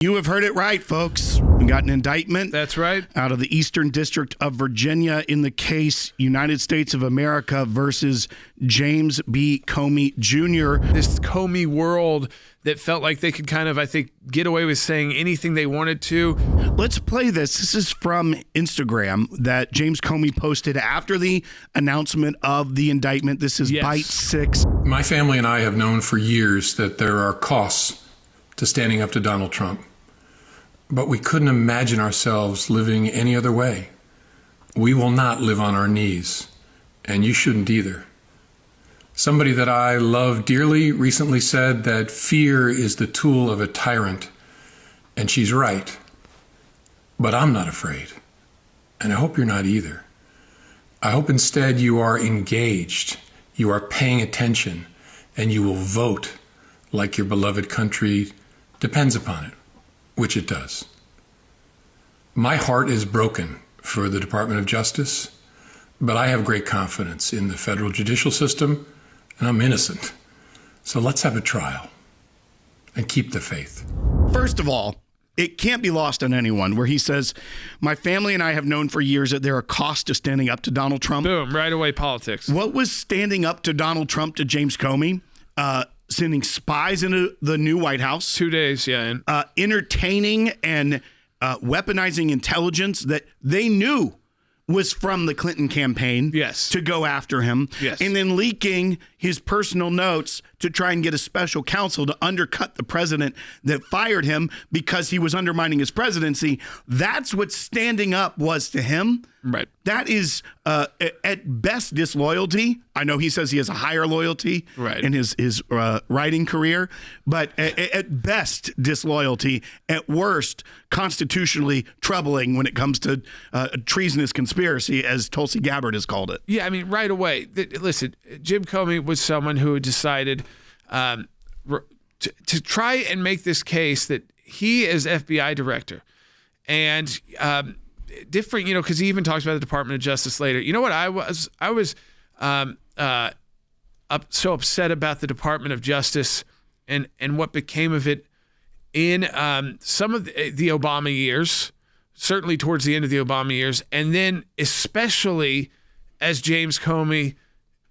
You have heard it right, folks. We got an indictment. That's right. Out of the Eastern District of Virginia in the case United States of America versus James B. Comey Jr. This Comey world that felt like they could kind of, I think, get away with saying anything they wanted to. Let's play this. This is from Instagram that James Comey posted after the announcement of the indictment. This is Bite 6. My family and I have known for years that there are costs to standing up to Donald Trump. But we couldn't imagine ourselves living any other way. We will not live on our knees, and you shouldn't either. Somebody that I love dearly recently said that fear is the tool of a tyrant, and she's right. But I'm not afraid, and I hope you're not either. I hope instead you are engaged, you are paying attention, and you will vote like your beloved country depends upon it. Which it does. My heart is broken for the Department of Justice, but I have great confidence in the federal judicial system, and I'm innocent. So let's have a trial and keep the faith. First of all, it can't be lost on anyone where he says, my family and I have known for years that there are costs to standing up to Donald Trump. Boom, right away politics. What was standing up to Donald Trump to James Comey? Sending spies into the new White House. 2 days, yeah. And entertaining and weaponizing intelligence that they knew was from the Clinton campaign. Yes. To go after him. Yes. And then leaking his personal notes to try and get a special counsel to undercut the president that fired him because he was undermining his presidency. That's what standing up was to him. Right. That is at best disloyalty. I know he says he has a higher loyalty in his writing career, but at best disloyalty. At worst, constitutionally troubling when it comes to treasonous conspiracy, as Tulsi Gabbard has called it. Yeah, I mean, right away. Listen, Jim Comey was someone who decided to try and make this case that he is FBI director and different, because he even talks about the Department of Justice later. You know what? I was so upset about the Department of Justice and what became of it in some of the Obama years, certainly towards the end of the Obama years, and then especially as James Comey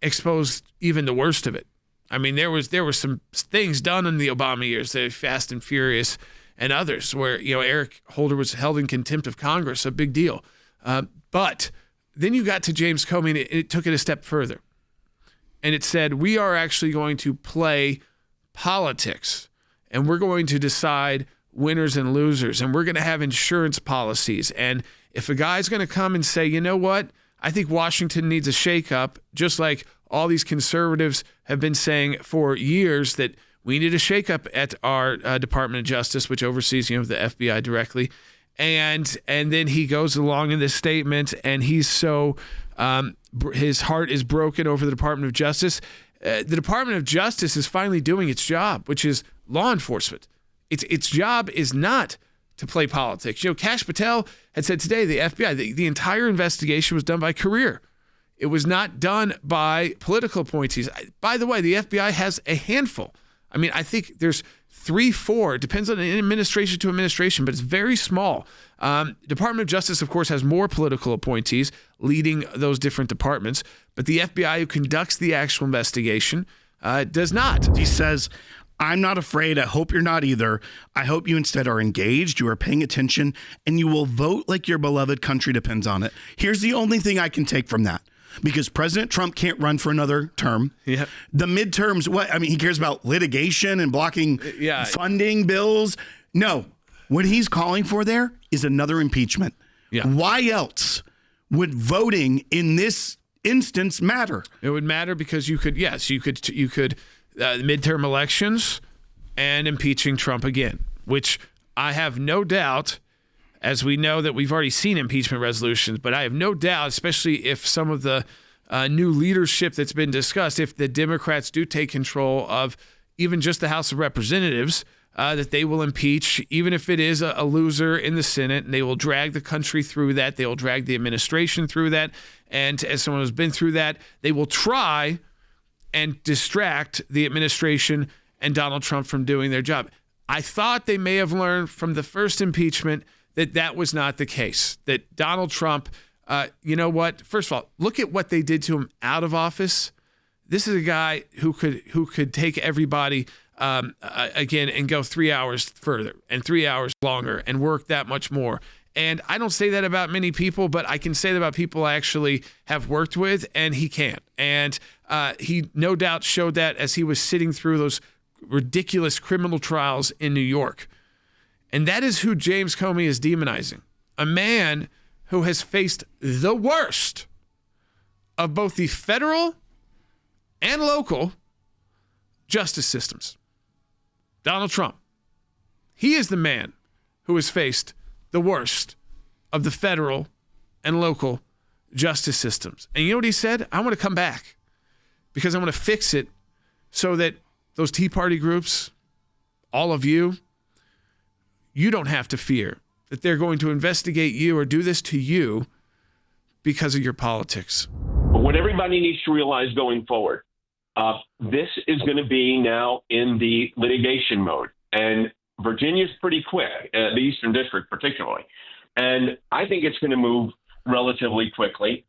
exposed even the worst of it. I mean, there were some things done in the Obama years, the Fast and Furious and others, where Eric Holder was held in contempt of Congress, a big deal. But then you got to James Comey, and it took it a step further. And it said, we are actually going to play politics, and we're going to decide winners and losers, and we're going to have insurance policies. And if a guy's going to come and say, you know what, I think Washington needs a shakeup, just like all these conservatives have been saying for years that we need a shakeup at our Department of Justice, which oversees, the FBI directly. And then he goes along in this statement, and he's so his heart is broken over the Department of Justice. The Department of Justice is finally doing its job, which is law enforcement. Its job is not to play politics. Kash Patel had said today, the FBI, the entire investigation was done by career. It was not done by political appointees. By the way, the FBI has a handful. I mean, I think there's 3, 4. It depends on administration to administration, but it's very small. Department of Justice, of course, has more political appointees leading those different departments, but the FBI, who conducts the actual investigation, does not. He says, I'm not afraid. I hope you're not either. I hope you instead are engaged, you are paying attention, and you will vote like your beloved country depends on it. Here's the only thing I can take from that. Because President Trump can't run for another term. Yeah. The midterms, he cares about litigation and blocking funding bills. No, what he's calling for there is another impeachment. Yeah. Why else would voting in this instance matter? It would matter because you could midterm elections and impeaching Trump again, which I have no doubt. As we know that we've already seen impeachment resolutions, but I have no doubt, especially if some of the new leadership that's been discussed, if the Democrats do take control of even just the House of Representatives, that they will impeach, even if it is a loser in the Senate, and they will drag the country through that. They will drag the administration through that. And as someone who's been through that, they will try and distract the administration and Donald Trump from doing their job. I thought they may have learned from the first impeachment that that was not the case, that Donald Trump, you know what? First of all, look at what they did to him out of office. This is a guy who could take everybody again and go 3 hours further and 3 hours longer and work that much more. And I don't say that about many people, but I can say that about people I actually have worked with, and he can't. And he no doubt showed that as he was sitting through those ridiculous criminal trials in New York. And that is who James Comey is demonizing. A man who has faced the worst of both the federal and local justice systems. Donald Trump. He is the man who has faced the worst of the federal and local justice systems. And you know what he said? I want to come back because I want to fix it so that those Tea Party groups, all of you, you don't have to fear that they're going to investigate you or do this to you because of your politics. But what everybody needs to realize going forward, this is going to be now in the litigation mode. And Virginia's pretty quick, the Eastern District particularly. And I think it's going to move relatively quickly.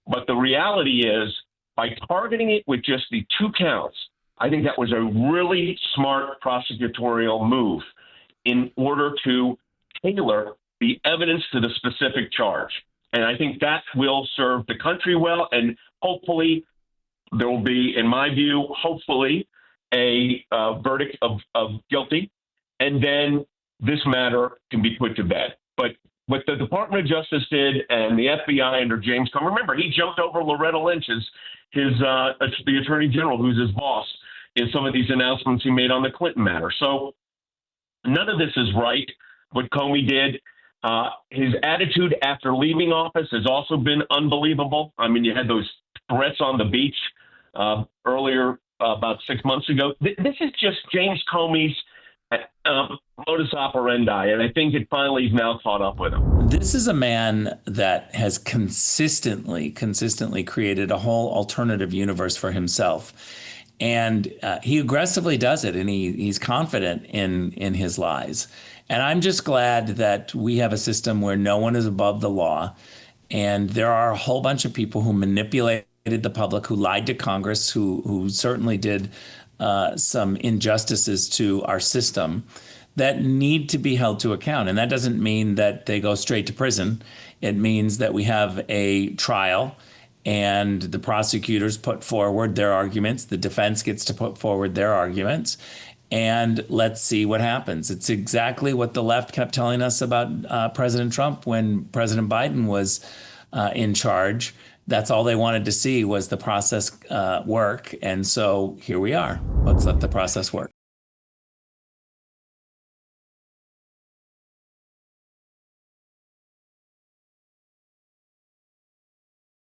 But the reality is, by targeting it with just the 2 counts, I think that was a really smart prosecutorial move in order to tailor the evidence to the specific charge. And I think that will serve the country well. And hopefully there will be, in my view, hopefully a verdict of guilty. And then this matter can be put to bed. But what the Department of Justice did and the FBI under James Comey, remember, he jumped over Loretta Lynch, the Attorney General, who's his boss, in some of these announcements he made on the Clinton matter. So none of this is right, what Comey did. His attitude after leaving office has also been unbelievable. I mean, you had those threats on the beach earlier, about 6 months ago. This is just James Comey's modus operandi, and I think it finally is now caught up with him. This is a man that has consistently created a whole alternative universe for himself. And he aggressively does it, and he's confident in his lies. And I'm just glad that we have a system where no one is above the law. And there are a whole bunch of people who manipulated the public, who lied to Congress, who certainly did some injustices to our system that need to be held to account. And that doesn't mean that they go straight to prison. It means that we have a trial and the prosecutors put forward their arguments. The defense gets to put forward their arguments. And let's see what happens. It's exactly what the left kept telling us about President Trump when President Biden was in charge. That's all they wanted to see was the process work. And so here we are. Let's let the process work.